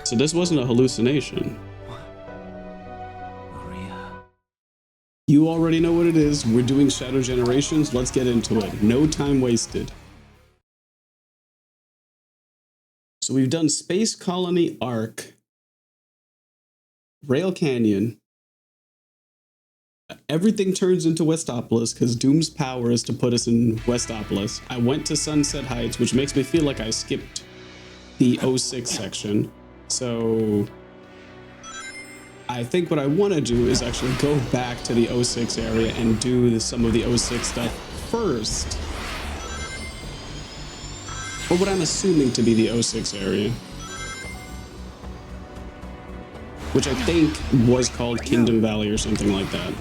So this wasn't a hallucination. You already know what it is. We're doing Shadow Generations. Let's get into it. No time wasted. So we've done Space Colony Arc, Rail Canyon. Everything turns into Westopolis because Doom's power is to put us in Westopolis. I went to Sunset Heights, which makes me feel like I skipped the 06 section. So I think what I want to do is actually go back to the 06 area and do some of the 06 stuff first. Or what I'm assuming to be the 06 area. Which I think was called Kingdom Valley or something like that.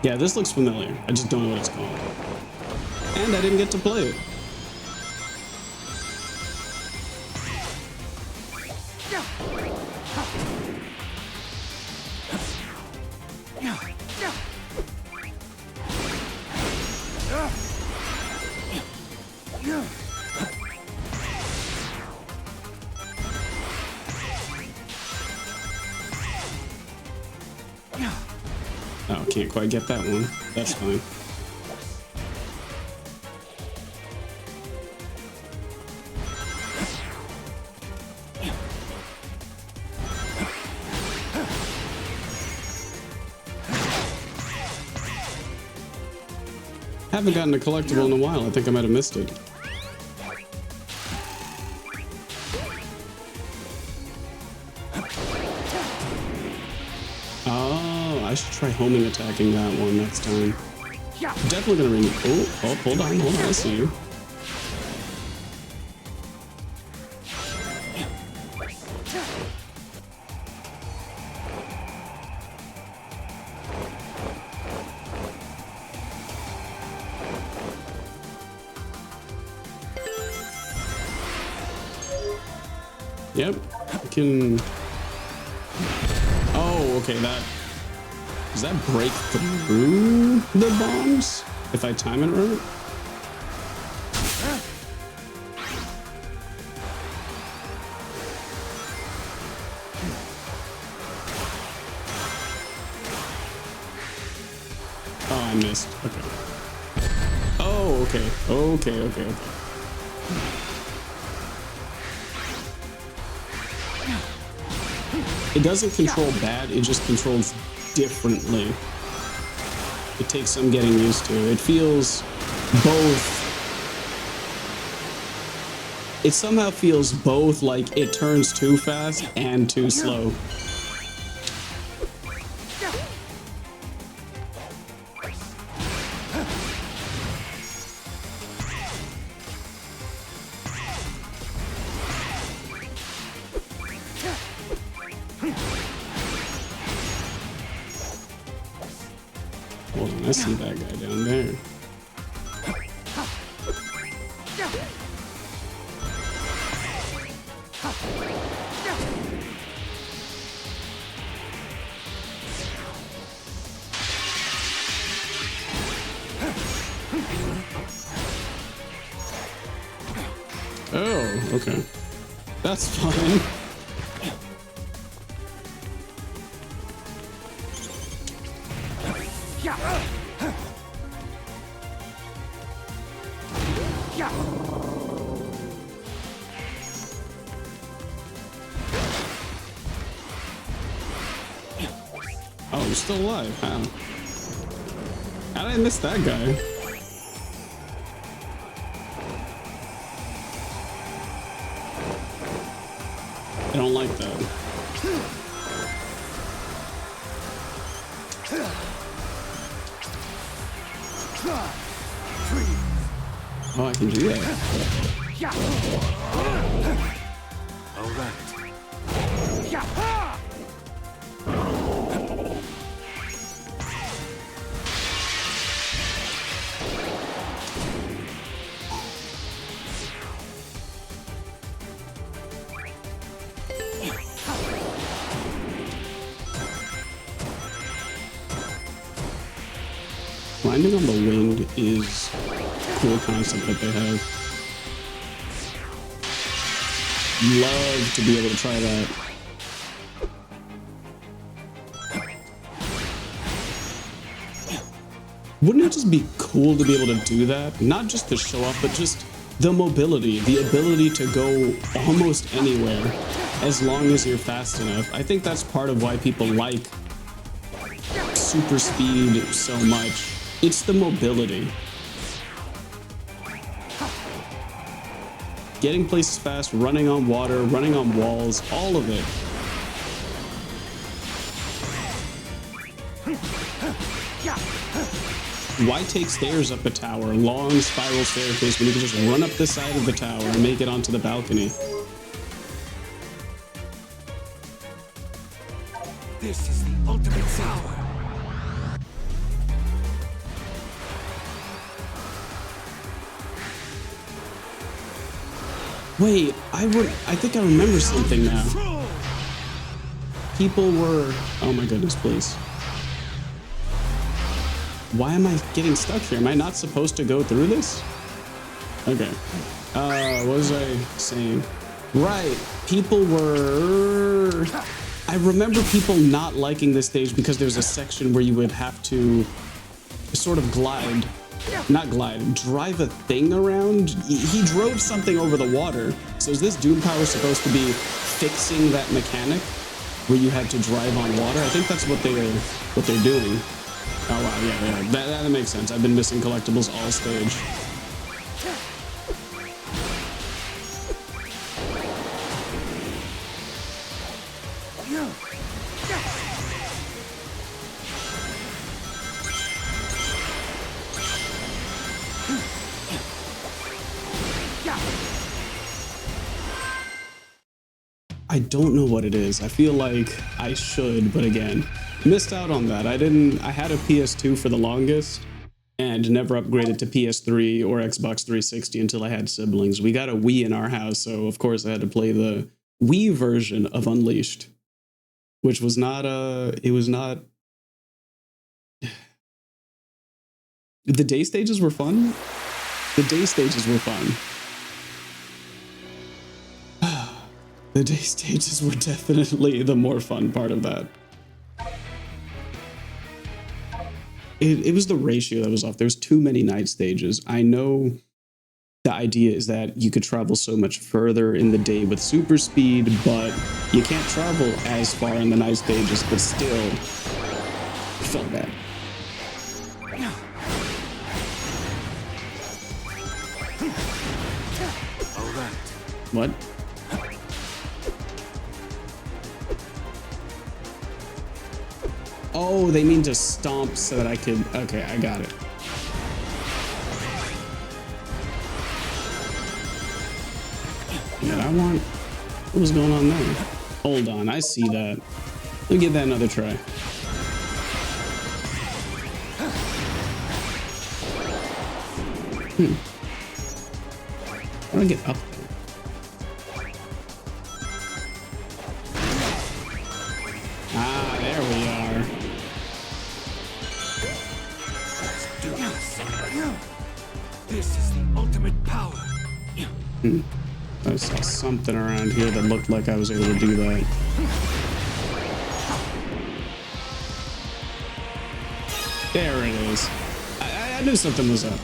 Yeah, this looks familiar. I just don't know what it's called. And I didn't get to play it. Oh, can't quite get that one. That's fine. Haven't gotten a collectible in a while. I think I might have missed it. I should try homing attacking that one next time. Definitely gonna ring. Oh, hold on, I see you. Yep, I can. Oh, okay, that. Does that break through the bombs if I time it right? Oh, I missed. Okay. Oh, okay. Okay. It doesn't control bad, it just controls differently. It takes some getting used to. It feels both. It somehow feels both like it turns too fast and too slow. Hold on, I see that guy down there. Oh, okay. That's fine. Oh, I'm still alive. How? How did I miss that guy? I don't like that. Oh, I can do that. All right. grinding on the wind is a cool concept that they have. Love to be able to try that. Wouldn't it just be cool to be able to do that? Not just the show off, but just the mobility, the ability to go almost anywhere as long as you're fast enough. I think that's part of why people like super speed so much. It's the mobility. Getting places fast, running on water, running on walls, all of it. Why take stairs up a tower, long spiral staircase, when you can just run up the side of the tower and make it onto the balcony? This is the ultimate tower. Wait, I think I remember something now. People were... Oh my goodness, please. Why am I getting stuck here? Am I not supposed to go through this? Okay. What was I saying? Right. People were... I remember people not liking this stage because there's a section where you would have to sort of glide. Not glide, drive a thing around. He drove something over the water. So is this Doom Power supposed to be fixing that mechanic where you had to drive on water? I think that's what they're doing. Oh wow, yeah. That makes sense. I've been missing collectibles all stage. I don't know what it is. I feel like I should, but again, missed out on that. I had a PS2 for the longest and never upgraded to PS3 or Xbox 360 until I had siblings. We got a Wii in our house, so of course I had to play the Wii version of Unleashed, which was not it was not... The day stages were fun. The day stages were fun. The day stages were definitely the more fun part of that. It was the ratio that was off. There was too many night stages. I know the idea is that you could travel so much further in the day with super speed, but you can't travel as far in the night stages, but still, it felt bad. All right. What? Oh, they mean to stomp so that I could... Okay, I got it. Yeah, I want... What was going on there? Hold on, I see that. Let me give that another try. How do I get up there? Ah, there we are. This is the ultimate power. I saw something around here that looked like I was able to do that. There it is. I knew something was up.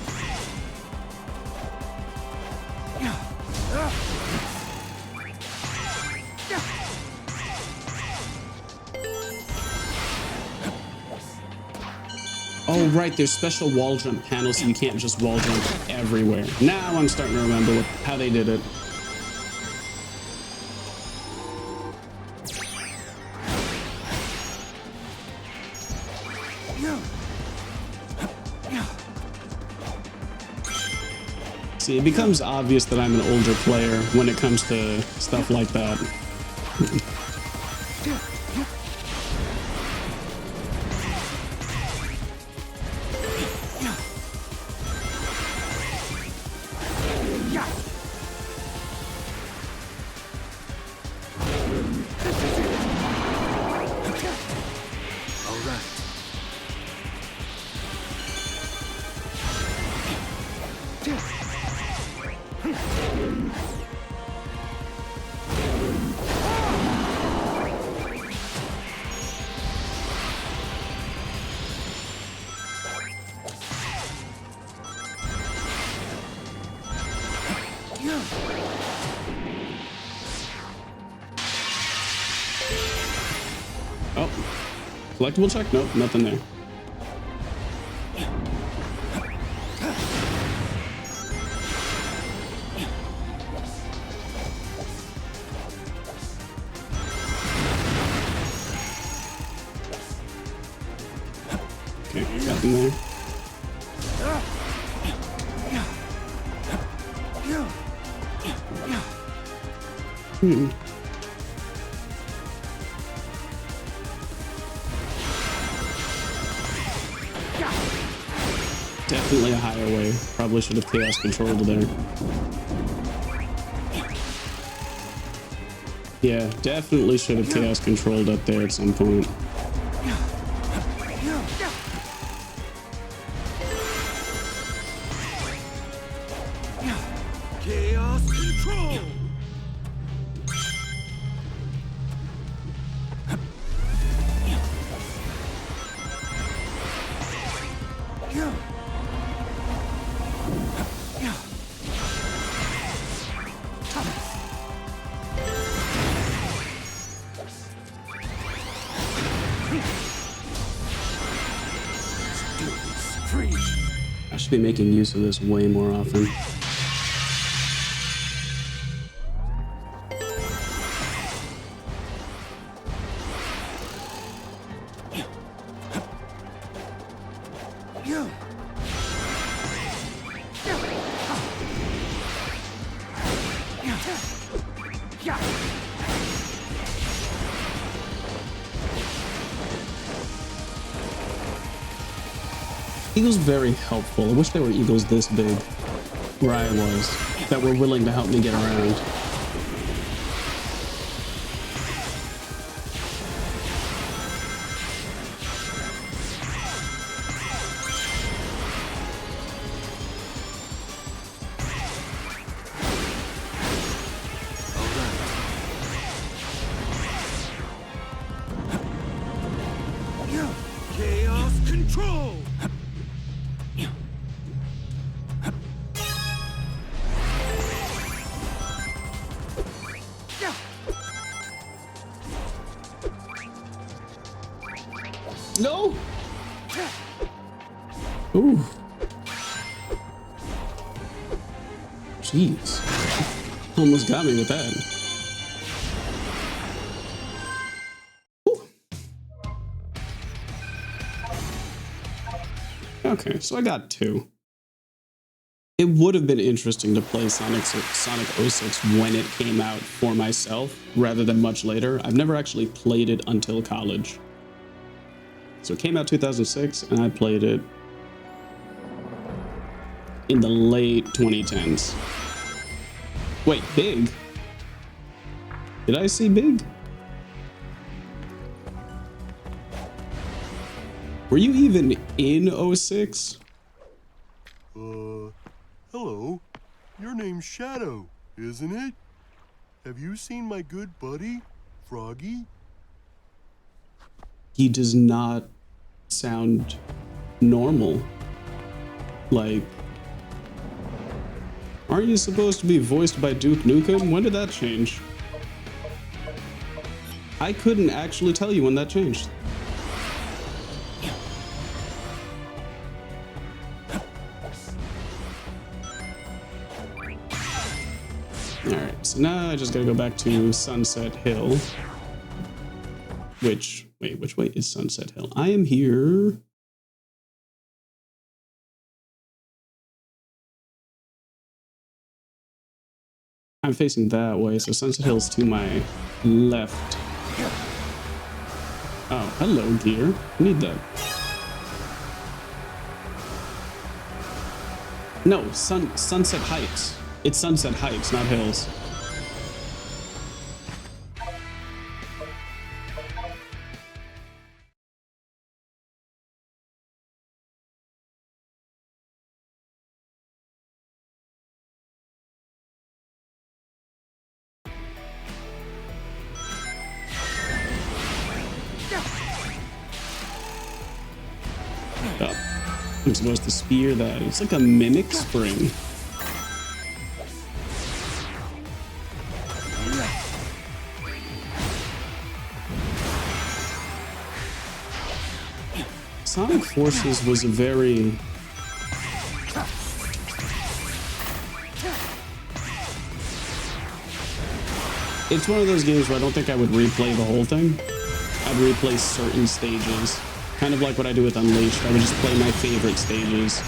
Oh, right, there's special wall jump panels, so you can't just wall jump everywhere. Now I'm starting to remember how they did it. See, it becomes obvious that I'm an older player when it comes to stuff like that. Oh, collectible check? Nope, nothing there. Okay, got them there. Definitely a higher way. Probably should have chaos controlled there. Yeah, definitely should have chaos controlled up there at some point. Chaos control. I should be making use of this way more often. Eagles very helpful. I wish there were eagles this big where I was that were willing to help me get around. Chaos control. No! Ooh. Jeez. Almost got me with that. Ooh. Okay, so I got 2. It would have been interesting to play Sonic 06 when it came out for myself rather than much later. I've never actually played it until college. So it came out 2006, and I played it in the late 2010s. Wait, Big? Did I see Big? Were you even in 06? Hello. Your name's Shadow, isn't it? Have you seen my good buddy, Froggy? He does not sound normal. Like, aren't you supposed to be voiced by Duke Nukem? When did that change? I couldn't actually tell you when that changed. Alright, so now I just gotta go back to Sunset Hill. Which way is Sunset Hill? I am here. I'm facing that way, so Sunset Hill's to my left. Oh, hello, dear. I need that. No, Sunset Heights. It's Sunset Heights, not Hills. Oh, I'm supposed to spear that. It's like a mimic spring. Sonic Forces was a very... It's one of those games where I don't think I would replay the whole thing. I'd replay certain stages. Kind of like what I do with Unleashed. I would just play my favorite stages.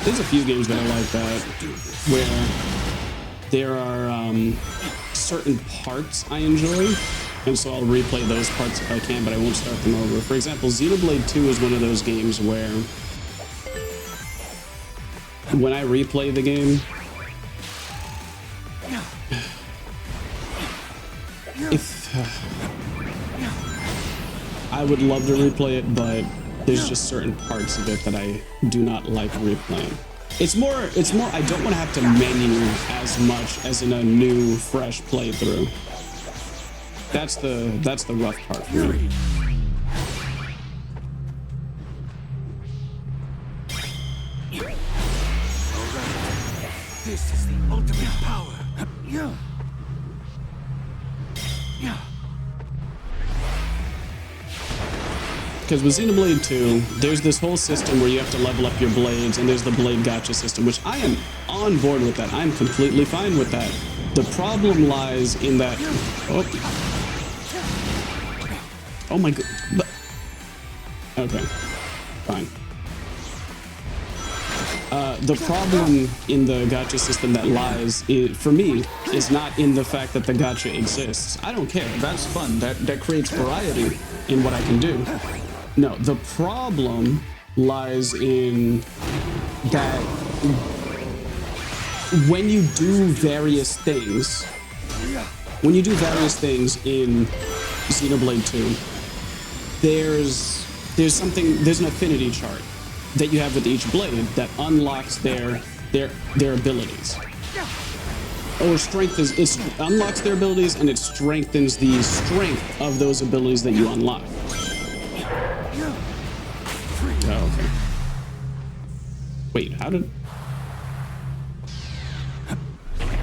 There's a few games that I like that, where there are certain parts I enjoy, and so I'll replay those parts if I can, but I won't start them over. For example, Xenoblade 2 is one of those games where when I replay the game, I would love to replay it, but there's just certain parts of it that I do not like replaying. It's more, I don't want to have to menu as much as in a new, fresh playthrough. That's the rough part for me. This is the ultimate power. Because with Xenoblade 2, there's this whole system where you have to level up your blades, and there's the blade gacha system, which I am on board with that. I'm completely fine with that. The problem lies in that... Oh my god. Okay. Fine. The problem in the gacha system that lies, for me, is not in the fact that the gacha exists. I don't care. That's fun. That creates variety in what I can do. No, the problem lies in that when you do various things in Xenoblade 2, there's an affinity chart that you have with each blade that unlocks their abilities. Or unlocks their abilities, and it strengthens the strength of those abilities that you unlock. Oh, okay. Wait, how did...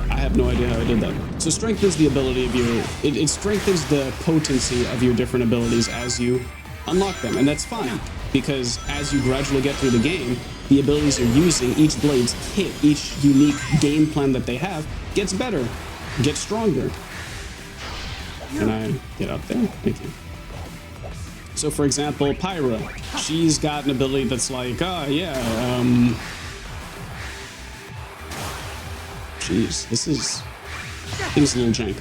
I have no idea how I did that. So strengthens the ability of your... It strengthens the potency of your different abilities as you unlock them, and that's fine, because as you gradually get through the game, the abilities you're using, each blade's kit, each unique game plan that they have, gets better, gets stronger. Can I get up there? Thank you. So for example, Pyra, she's got an ability that's like, jeez, this is a little jank.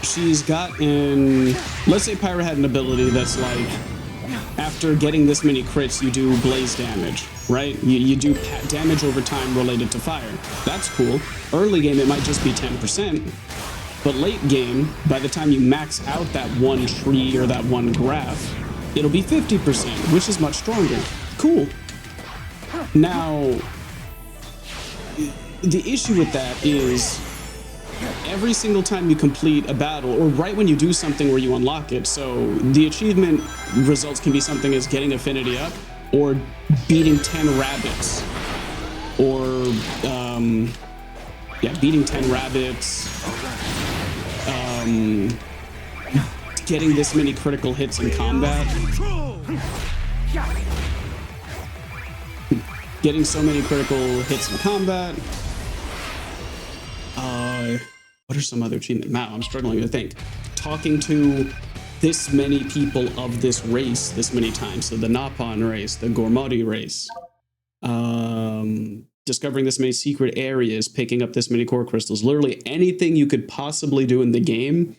She's got let's say Pyra had an ability that's like, after getting this many crits, you do blaze damage, right? You do damage over time related to fire. That's cool. Early game, it might just be 10%, but late game, by the time you max out that one tree or that one graph, it'll be 50%, which is much stronger. Cool. Now, the issue with that is every single time you complete a battle, or right when you do something where you unlock it, so the achievement results can be something as getting affinity up, or beating 10 rabbits, or beating 10 rabbits, getting this many critical hits in combat, getting so many critical hits in combat. What are some other achievements? Wow, I'm struggling to think. Talking to this many people of this race this many times. So the Napon race, the Gormodi race. Discovering this many secret areas, picking up this many core crystals. Literally anything you could possibly do in the game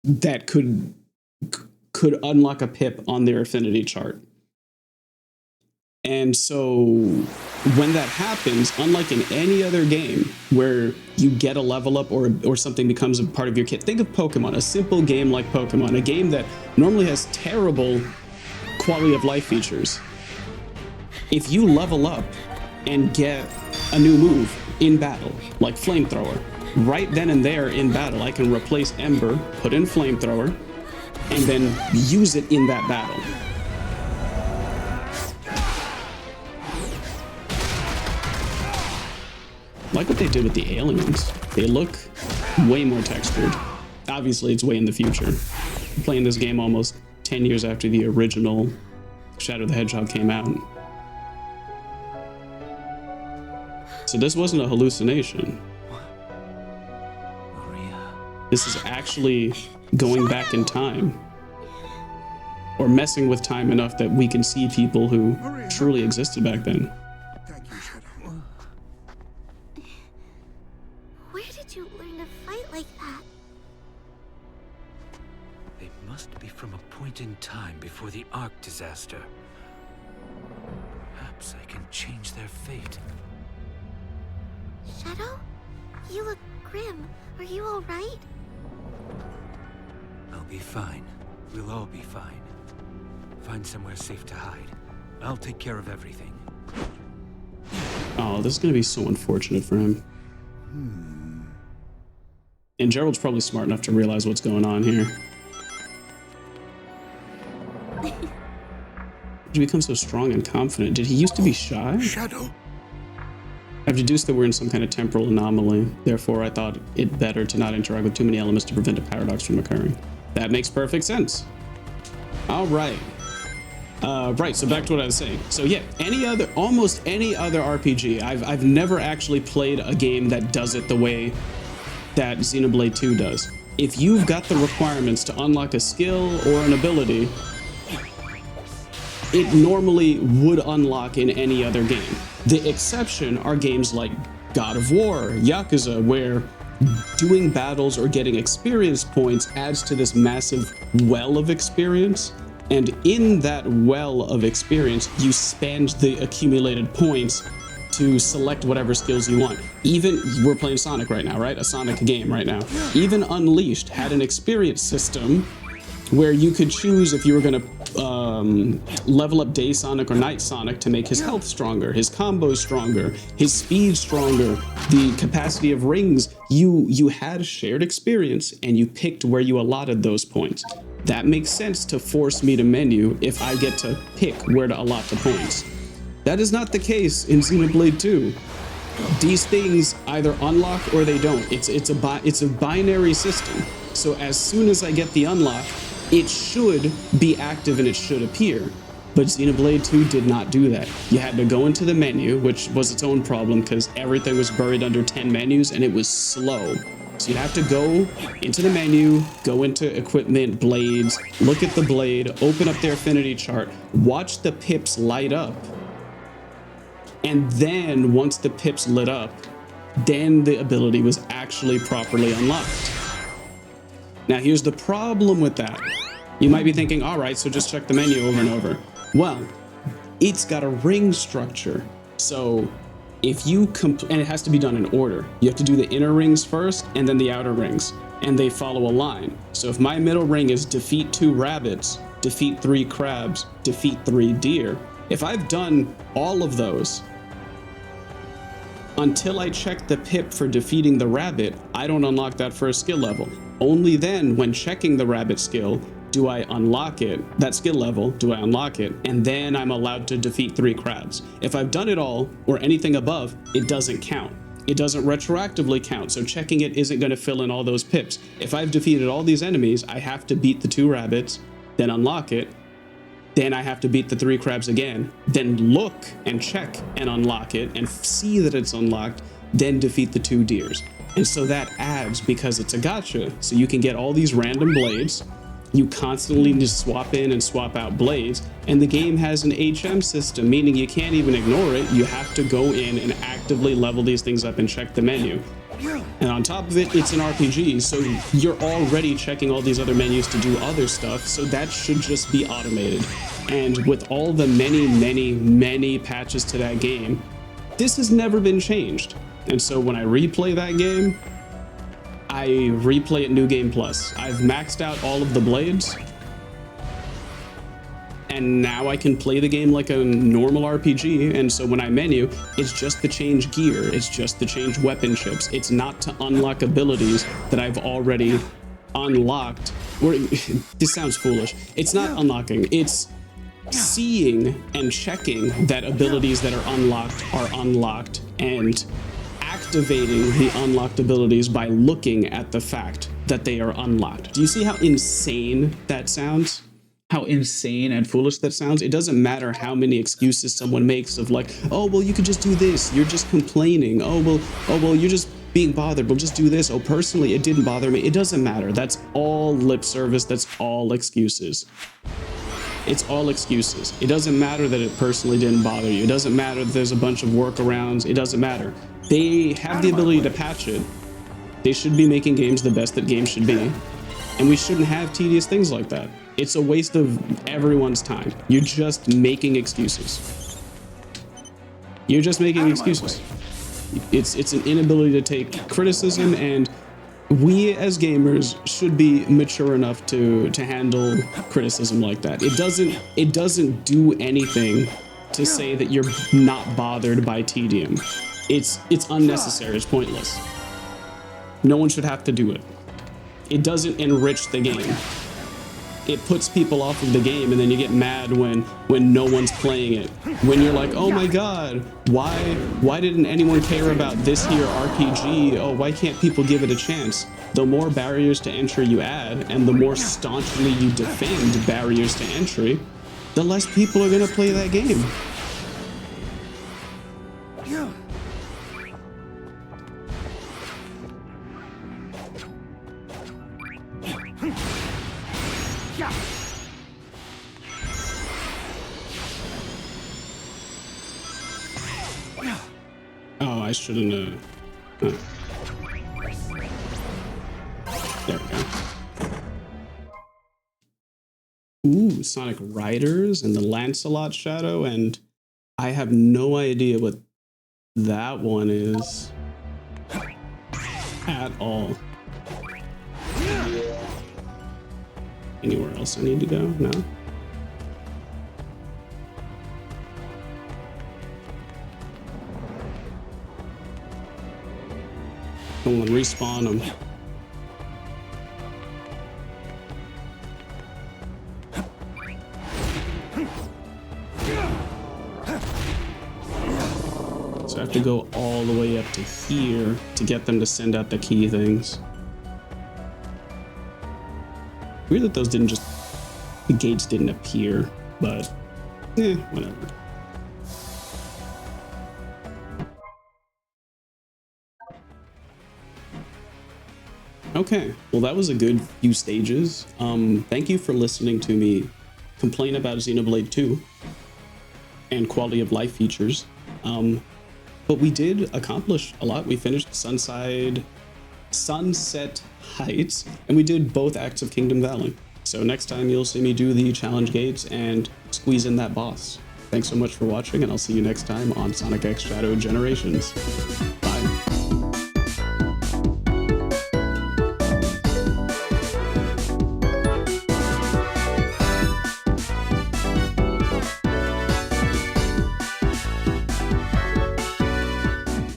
that could unlock a pip on their affinity chart. And so when that happens, unlike in any other game where you get a level up or something becomes a part of your kit, think of Pokemon, a simple game like Pokemon, a game that normally has terrible quality of life features. If you level up and get a new move in battle, like Flamethrower, right then and there in battle, I can replace Ember, put in Flamethrower, and then use it in that battle. Like what they did with the aliens. They look way more textured. obviously it's way in the future. I'm playing this game almost 10 years after the original Shadow the Hedgehog came out. So this wasn't a hallucination. Maria. This is actually going back in time. Or messing with time enough that we can see people who truly existed back then. Thank you, Shadow. Where did you learn to fight like that? They must be from a point in time before the Ark disaster. Perhaps I can change their fate. Shadow? You look grim. Are you alright? I'll be fine. We'll all be fine. Find somewhere safe to hide. I'll take care of everything. Oh, this is gonna be so unfortunate for him. And Gerald's probably smart enough to realize what's going on here. Did he become so strong and confident? Did he used to be shy? Shadow. I've deduced that we're in some kind of temporal anomaly. Therefore, I thought it better to not interact with too many elements to prevent a paradox from occurring. That makes perfect sense. All right. Right, so back to what I was saying. So yeah, almost any other RPG, I've never actually played a game that does it the way that Xenoblade 2 does. If you've got the requirements to unlock a skill or an ability, it normally would unlock in any other game. The exception are games like God of War, Yakuza, where doing battles or getting experience points adds to this massive well of experience. And in that well of experience, you spend the accumulated points to select whatever skills you want. Even, we're playing Sonic right now, right? A Sonic game right now. Even Unleashed had an experience system where you could choose if you were gonna level up Day Sonic or Night Sonic to make his health stronger, his combos stronger, his speed stronger, the capacity of rings. You had shared experience and you picked where you allotted those points. That makes sense to force me to menu if I get to pick where to allot the points. That is not the case in Xenoblade 2. These things either unlock or they don't. It's a binary system. So as soon as I get the unlock, it should be active and it should appear. But Xenoblade 2 did not do that. You had to go into the menu, which was its own problem because everything was buried under 10 menus and it was slow. So you have to go into the menu, go into equipment, blades, look at the blade, open up their affinity chart, watch the pips light up. And then once the pips lit up, then the ability was actually properly unlocked. Now here's the problem with that. You might be thinking, all right, so just check the menu over and over. Well, it's got a ring structure. So if you and it has to be done in order. You have to do the inner rings first and then the outer rings, and they follow a line. So if my middle ring is defeat 2 rabbits, defeat 3 crabs, defeat 3 deer, if I've done all of those, until I check the pip for defeating the rabbit, I don't unlock that first skill level. Only then, when checking the rabbit skill, do I unlock it, that skill level, do I unlock it, and then I'm allowed to defeat 3 crabs. If I've done it all, or anything above, it doesn't count. It doesn't retroactively count, so checking it isn't going to fill in all those pips. If I've defeated all these enemies, I have to beat the 2 rabbits, then unlock it, then I have to beat the 3 crabs again, then look and check and unlock it, and see that it's unlocked, then defeat the 2 deers. And so that adds, because it's a gacha, so you can get all these random blades. You constantly just swap in and swap out blades, and the game has an HM system, meaning you can't even ignore it. You have to go in and actively level these things up and check the menu. And on top of it, it's an RPG, so you're already checking all these other menus to do other stuff, so that should just be automated. And with all the many patches to that game, this has never been changed. And so when I replay that game, I replay it New Game Plus. I've maxed out all of the blades, and now I can play the game like a normal RPG. And so when I menu, it's just to change gear, it's just to change weapon chips. It's not to unlock abilities that I've already unlocked. Or this sounds foolish. It's not unlocking, it's seeing and checking that abilities that are unlocked and activating the unlocked abilities by looking at the fact that they are unlocked. Do you see how insane that sounds? How insane and foolish that sounds? It doesn't matter how many excuses someone makes of like, oh, well, you could just do this. You're just complaining. Oh, well, you're just being bothered. We'll just do this. Oh, personally, it didn't bother me. It doesn't matter. That's all lip service. That's all excuses. It's all excuses. It doesn't matter that it personally didn't bother you. It doesn't matter that there's a bunch of workarounds. It doesn't matter. They have the ability to patch it. They should be making games the best that games should be. And we shouldn't have tedious things like that. It's a waste of everyone's time. You're just making excuses. You're just making excuses. It's an inability to take criticism, and we as gamers should be mature enough to handle criticism like that. It doesn't do anything to say that you're not bothered by tedium. It's unnecessary. It's pointless. No one should have to do it. It doesn't enrich the game. It puts people off of the game, and then you get mad when no one's playing it. When you're like, oh my god, why didn't anyone care about this here RPG? Oh, why can't people give it a chance? The more barriers to entry you add, and the more staunchly you defend barriers to entry, the less people are gonna play that game. Oh, I shouldn't have. There we go. Ooh, Sonic Riders and the Lancelot Shadow, and I have no idea what that one is at all. Anywhere else I need to go? No? Don't want to respawn them. So I have to go all the way up to here to get them to send out the key things. Weird that those didn't just... the gates didn't appear, but... whatever. Okay, well that was a good few stages. Thank you for listening to me complain about Xenoblade 2 and quality of life features. But we did accomplish a lot. We finished Sunset Heights, and we did both acts of Kingdom Valley. So next time you'll see me do the challenge gates and squeeze in that boss. Thanks so much for watching, and I'll see you next time on Sonic X Shadow Generations.